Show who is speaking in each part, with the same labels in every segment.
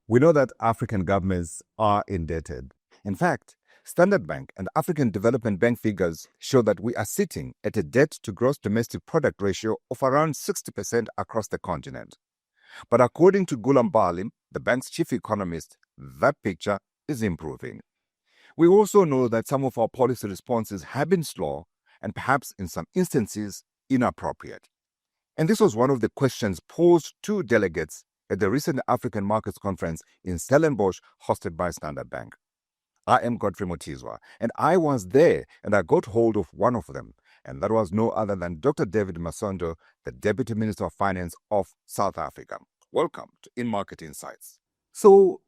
Speaker 1: We know that African governments are indebted. In fact, Standard Bank and African Development Bank figures show that we are sitting at a debt to gross domestic product ratio of around 60% across the continent. But according to Gulam Balim, the bank's chief economist, that picture is improving. We also know that some of our policy responses have been slow and perhaps in some instances inappropriate. And this was one of the questions posed to delegates at the recent African Markets Conference in Stellenbosch hosted by Standard Bank. I am Godfrey Mutizwa, and I was there and I got hold of one of them, and that was no other than Dr. David Masondo, the Deputy Minister of Finance of South Africa. Welcome to In Market Insights. So,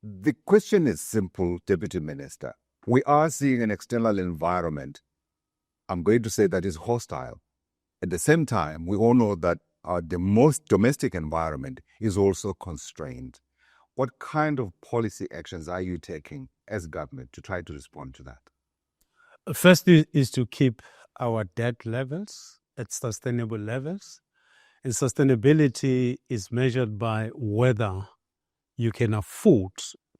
Speaker 1: the question is simple, Deputy Minister. We are seeing an external environment, I'm going to say, that is hostile. At the same time, we all know that the most domestic environment is also constrained. What kind of policy actions are you taking as government to try to respond to that?
Speaker 2: First is to keep our debt levels at sustainable levels. And sustainability is measured by whether you can afford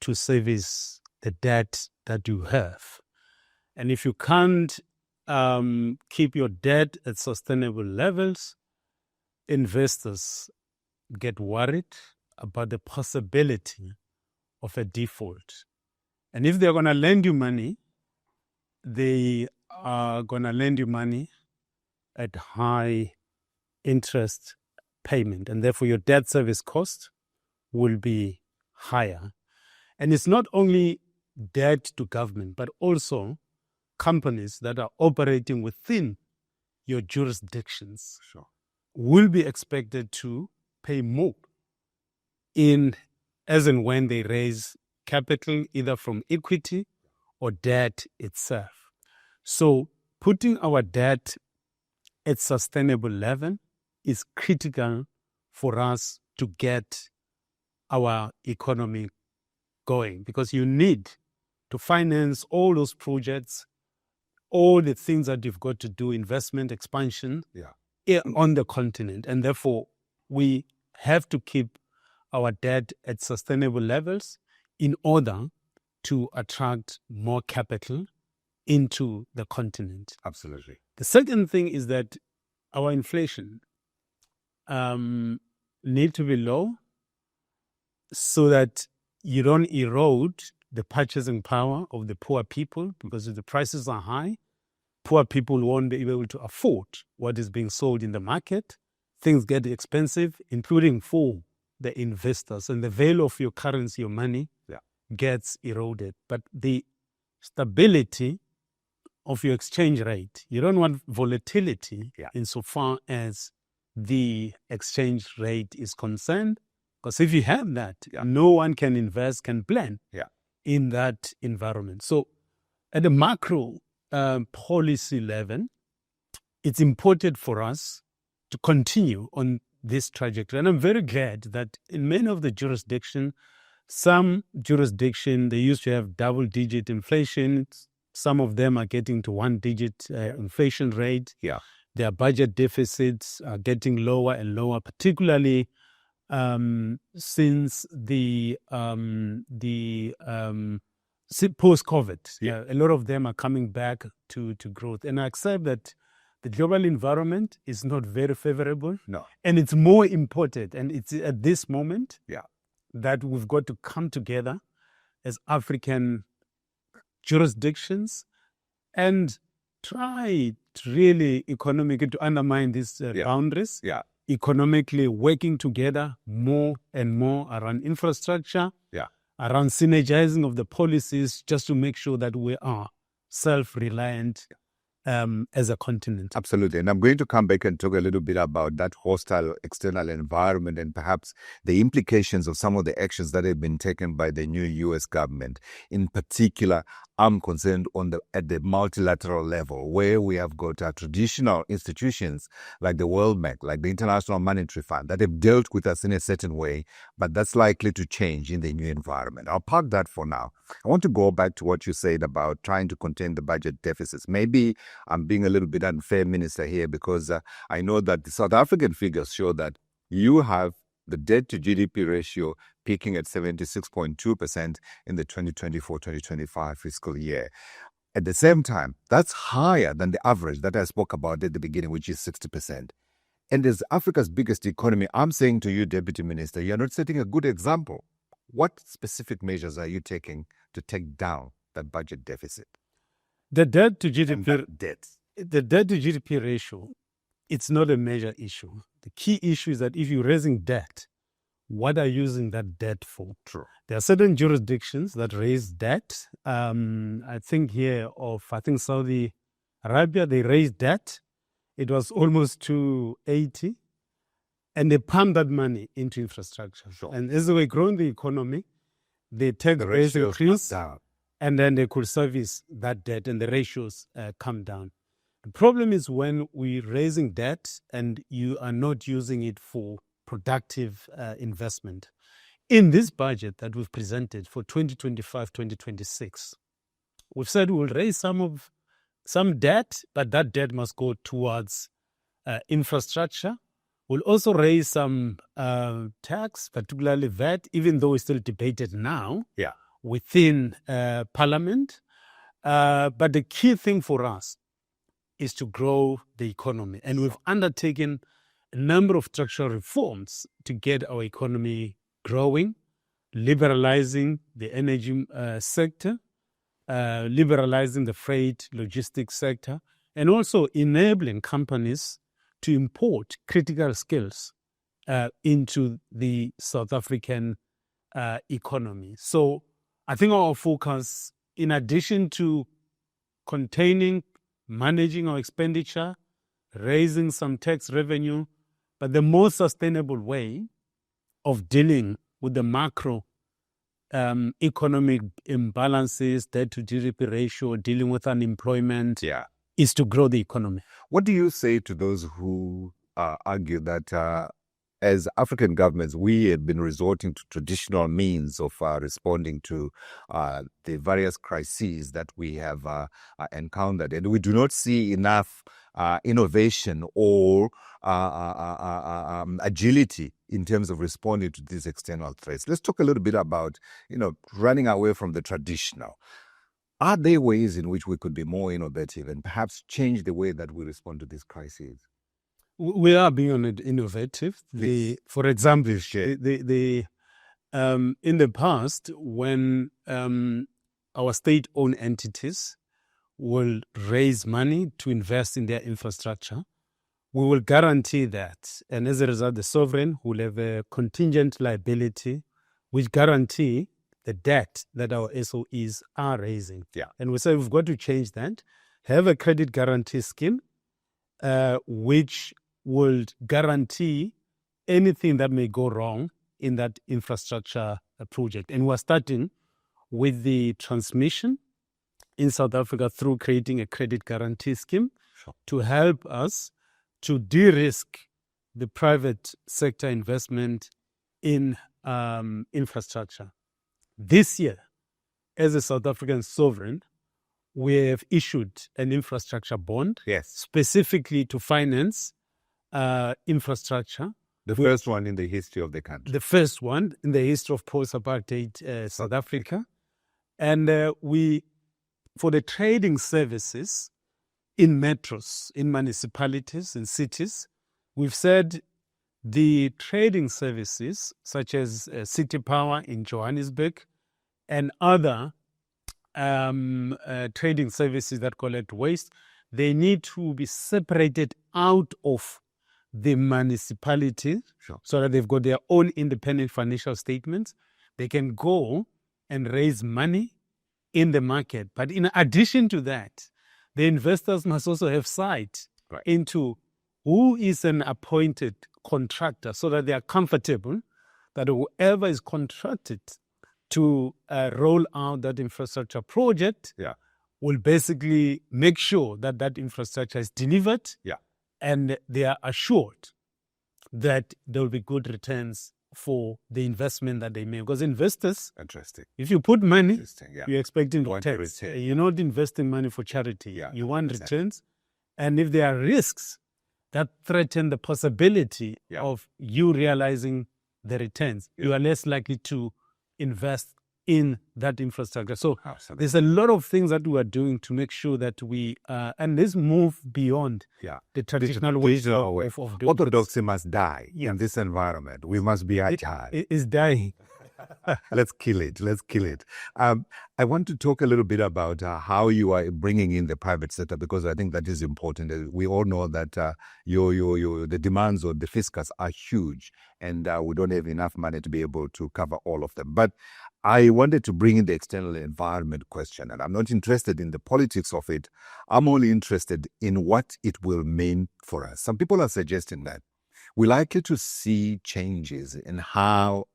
Speaker 2: to service the debt that you have. And if you can't keep your debt at sustainable levels, investors get worried about the possibility of a default. And if they're going to lend you money, they are going to lend you money at high interest payment. And therefore, your debt service cost will be higher. And it's not only debt to government, but also companies that are operating within your jurisdictions will be expected to pay more as and when they raise capital, either from equity or debt itself. So putting our debt at sustainable level is critical for us to get our economy going, because you need to finance all those projects, all the things that you've got to do, investment, expansion on the continent. And therefore, we have to keep our debt at sustainable levels in order to attract more capital into the continent.
Speaker 1: Absolutely.
Speaker 2: The second thing is that our inflation need to be low so that you don't erode the purchasing power of the poor people, because if the prices are high, poor people won't be able to afford what is being sold in the market. Things get expensive, including for the investors, and the value of your currency, your money, gets eroded. But the stability of your exchange rate, you don't want volatility insofar as the exchange rate is concerned, because if you have that, no one can invest, can plan in that environment. So at the macro policy level, it's important for us to continue on this trajectory. And I'm very glad that in many of the jurisdictions, some jurisdictions, they used to have double-digit inflation. Some of them are getting to one-digit inflation rate. Their budget deficits are getting lower and lower, particularly since the post-COVID. A lot of them are coming back to growth. And I accept that the global environment is not very favorable.
Speaker 1: No.
Speaker 2: And it's more important, and it's at this moment that we've got to come together as African jurisdictions and try to really economically to undermine these boundaries. Economically working together more and more around infrastructure, around synergizing of the policies, just to make sure that we are self-reliant as a continent.
Speaker 1: Absolutely. And I'm going to come back and talk a little bit about that hostile external environment and perhaps the implications of some of the actions that have been taken by the new U.S. government. In particular, I'm concerned at the multilateral level, where we have got traditional institutions like the World Bank, like the International Monetary Fund, that have dealt with us in a certain way, but that's likely to change in the new environment. I'll park that for now. I want to go back to what you said about trying to contain the budget deficits. Maybe I'm being a little bit unfair, Minister, here, because I know that the South African figures show that you have the debt to GDP ratio peaking at 76.2% in the 2024-2025 fiscal year. At the same time, that's higher than the average that I spoke about at the beginning, which is 60%. And as Africa's biggest economy, I'm saying to you, Deputy Minister, you're not setting a good example. What specific measures are you taking to take down that budget deficit?
Speaker 2: The debt to GDP,
Speaker 1: debt.
Speaker 2: The debt to GDP ratio, it's not a major issue. The key issue is that if you're raising debt, what are you using that debt for?
Speaker 1: True.
Speaker 2: There are certain jurisdictions that raise debt. I think Saudi Arabia, they raised debt. It was almost 280. And they pump that money into infrastructure.
Speaker 1: Sure.
Speaker 2: And as they grow the economy, they take the raise increase, and then they could service that debt, and the ratios come down. The problem is when we're raising debt and you are not using it for productive investment. In this budget that we've presented for 2025-2026, we've said we'll raise some debt, but that debt must go towards infrastructure. We'll also raise some tax, particularly VAT, even though it's still debated now within Parliament. But the key thing for us is to grow the economy. And we've undertaken a number of structural reforms to get our economy growing, liberalizing the energy sector, liberalizing the freight logistics sector, and also enabling companies to import critical skills into the South African economy. So I think our focus, in addition to containing, managing our expenditure, raising some tax revenue, but the most sustainable way of dealing with the macro economic imbalances, debt to GDP ratio, dealing with unemployment, is to grow the economy.
Speaker 1: What do you say to those who argue that as African governments, we have been resorting to traditional means of responding to the various crises that we have encountered, and we do not see enough innovation or agility in terms of responding to these external threats? Let's talk a little bit about, running away from the traditional. Are there ways in which we could be more innovative and perhaps change the way that we respond to these crises?
Speaker 2: We are being innovative. For example, in the past, when our state-owned entities will raise money to invest in their infrastructure, we will guarantee that. And as a result, the sovereign will have a contingent liability which guarantee the debt that our SOEs are raising. And we say we've got to change that, have a credit guarantee scheme which will guarantee anything that may go wrong in that infrastructure project. And we're starting with the transmission in South Africa through creating a credit guarantee scheme to help us to de-risk the private sector investment in infrastructure. This year, as a South African sovereign, we have issued an infrastructure bond specifically to finance infrastructure.
Speaker 1: The first one in the history of the country.
Speaker 2: The first one in the history of post-apartheid South Africa. And for the trading services in metros, in municipalities, in cities, we've said the trading services such as City Power in Johannesburg and other trading services that collect waste, they need to be separated out of the municipality so that they've got their own independent financial statements. They can go and raise money in the market. But in addition to that, the investors must also have sight into who is an appointed contractor so that they are comfortable that whoever is contracted to roll out that infrastructure project will basically make sure that that infrastructure is delivered and they are assured that there will be good returns for the investment that they make. Because investors, if you put money, you're expecting returns. You're not investing money for charity. You want returns. And if there are risks that threaten the possibility of you realizing the returns, you are less likely to invest in that infrastructure. So there's a lot of things that we are doing to make sure that we, and this move beyond the traditional way of doing
Speaker 1: orthodoxy must die in this environment. We must be agile.
Speaker 2: It is dying.
Speaker 1: Let's kill it. Let's kill it. I want to talk a little bit about how you are bringing in the private sector, because I think that is important. We all know that the demands of the fiscus are huge, and we don't have enough money to be able to cover all of them. But I wanted to bring in the external environment question, and I'm not interested in the politics of it. I'm only interested in what it will mean for us. Some people are suggesting that we're likely to see changes in how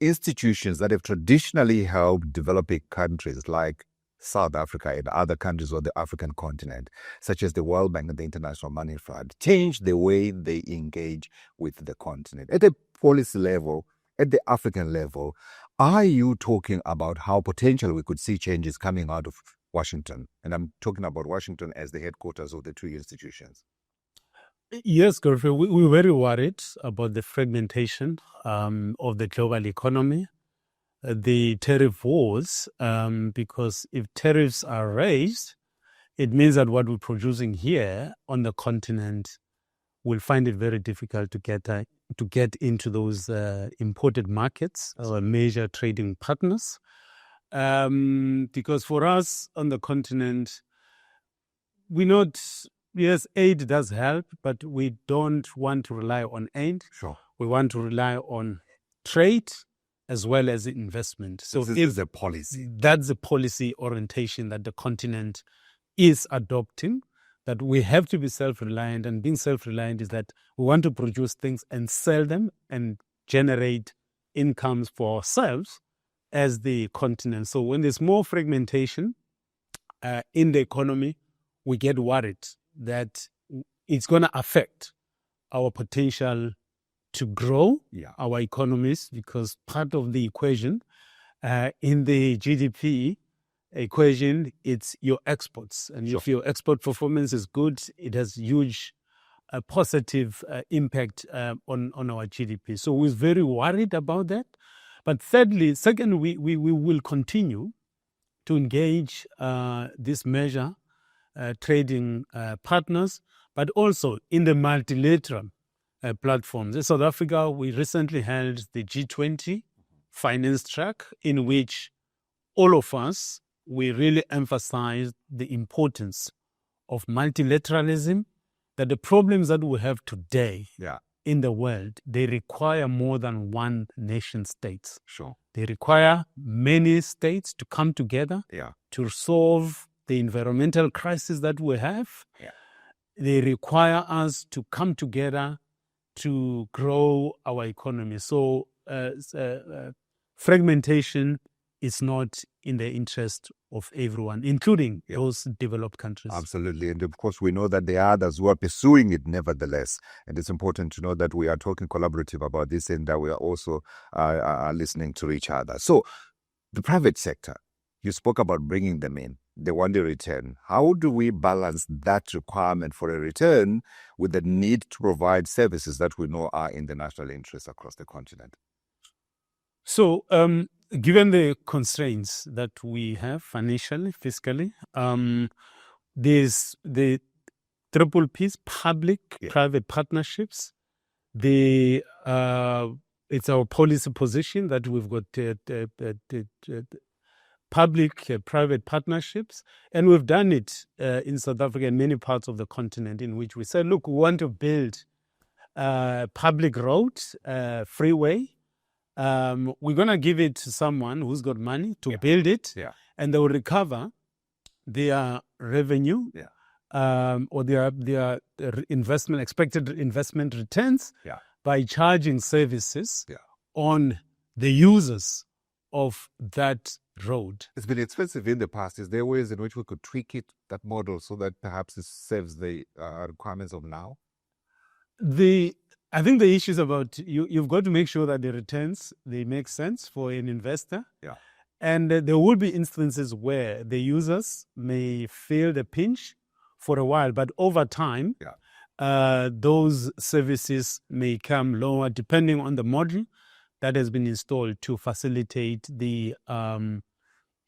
Speaker 1: institutions that have traditionally helped developing countries like South Africa and other countries of the African continent, such as the World Bank and the International Money Fund, change the way they engage with the continent. At a policy level, at the African level, are you talking about how potentially we could see changes coming out of Washington? And I'm talking about Washington as the headquarters of the two institutions.
Speaker 2: Yes, Godfrey, we're very worried about the fragmentation of the global economy, the tariff wars, because if tariffs are raised, it means that what we're producing here on the continent will find it very difficult to get into those imported markets, our major trading partners. Because for us on the continent, yes, aid does help, but we don't want to rely on aid.
Speaker 1: Sure.
Speaker 2: We want to rely on trade as well as investment. So
Speaker 1: this is a policy.
Speaker 2: That's the policy orientation that the continent is adopting, that we have to be self-reliant. And being self-reliant is that we want to produce things and sell them and generate incomes for ourselves as the continent. So when there's more fragmentation in the economy, we get worried that it's going to affect our potential to grow our economies, because part of the equation in the GDP equation, it's your exports. And if your export performance is good, it has huge positive impact on our GDP. So we're very worried about that. But second, we will continue to engage this measure trading partners, but also in the multilateral platforms. In South Africa, we recently held the G20 finance track, in which all of us, we really emphasized the importance of multilateralism, that the problems that we have today in the world, they require more than one nation state.
Speaker 1: Sure.
Speaker 2: They require many states to come together to solve the environmental crisis that we have. They require us to come together to grow our economy. So fragmentation is not in the interest of everyone, including those developed countries.
Speaker 1: Absolutely. And of course, we know that there are others who are pursuing it nevertheless. And it's important to know that we are talking collaborative about this and that we are also listening to each other. So the private sector, you spoke about bringing them in. They want a return. How do we balance that requirement for a return with the need to provide services that we know are in the national interest across the continent?
Speaker 2: So, given the constraints that we have financially, fiscally, there's the triple P's, public-private partnerships. It's our policy position that we've got public-private partnerships, and we've done it in South Africa and many parts of the continent, in which we said, look, we want to build public roads, freeway. We're going to give it to someone who's got money to build it, and they will recover their revenue or their expected investment returns by charging services on the users of that road.
Speaker 1: It's been expensive in the past. Is there ways in which we could tweak that model so that perhaps it serves the requirements of now?
Speaker 2: I think the issue is about you've got to make sure that the returns, they make sense for an investor. And there will be instances where the users may feel the pinch for a while, but over time, those services may come lower depending on the model that has been installed to facilitate the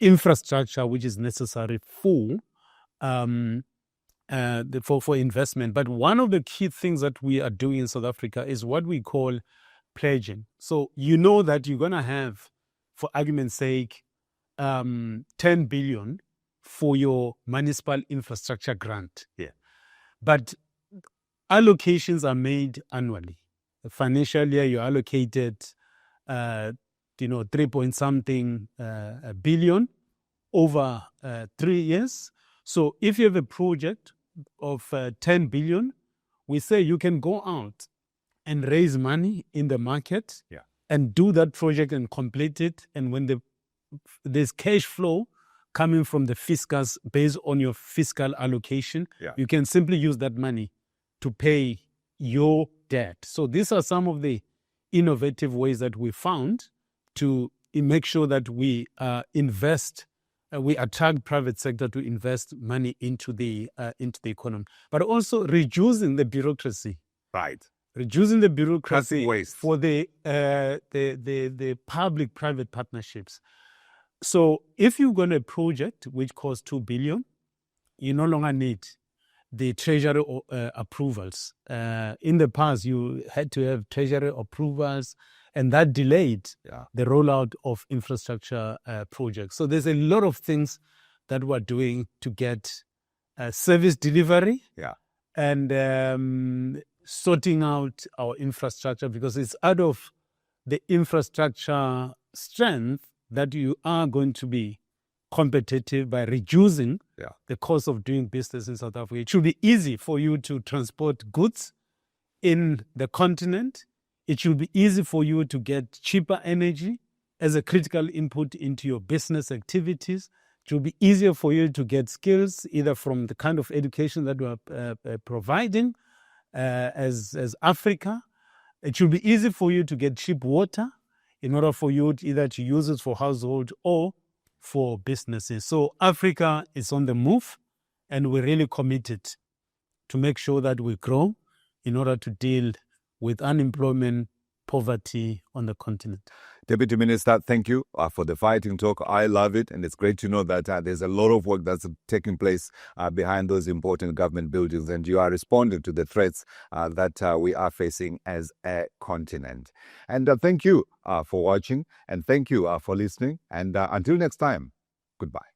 Speaker 2: infrastructure which is necessary for for investment. But one of the key things that we are doing in South Africa is what we call pledging. So you know that you're going to have, for argument's sake, 10 billion for your municipal infrastructure grant.
Speaker 1: Yeah.
Speaker 2: But allocations are made annually. The financial year, you allocated, 3 point something billion over 3 years. So if you have a project of 10 billion, we say you can go out and raise money in the market and do that project and complete it. And when there's cash flow coming from the fiscus based on your fiscal allocation, you can simply use that money to pay your debt. So these are some of the innovative ways that we found to make sure that we invest, we attract private sector to invest money into the economy, but also reducing the bureaucracy.
Speaker 1: Right.
Speaker 2: Reducing the bureaucracy
Speaker 1: waste
Speaker 2: for the public-private partnerships. So if you've got a project which costs 2 billion, you no longer need the treasury approvals. In the past, you had to have treasury approvals, and that delayed the rollout of infrastructure projects. So there's a lot of things that we're doing to get service delivery and sorting out our infrastructure, because it's out of the infrastructure strength that you are going to be competitive by reducing the cost of doing business in South Africa. It should be easy for you to transport goods in the continent. It should be easy for you to get cheaper energy as a critical input into your business activities. It should be easier for you to get skills, either from the kind of education that we are providing as Africa. It should be easy for you to get cheap water in order for you either to use it for household or for businesses. So Africa is on the move, and we're really committed to make sure that we grow in order to deal with unemployment, poverty on the continent.
Speaker 1: Deputy Minister, thank you for the fighting talk. I love it, and it's great to know that there's a lot of work that's taking place behind those important government buildings, and you are responding to the threats that we are facing as a continent. And thank you for watching, and thank you for listening, and until next time, goodbye.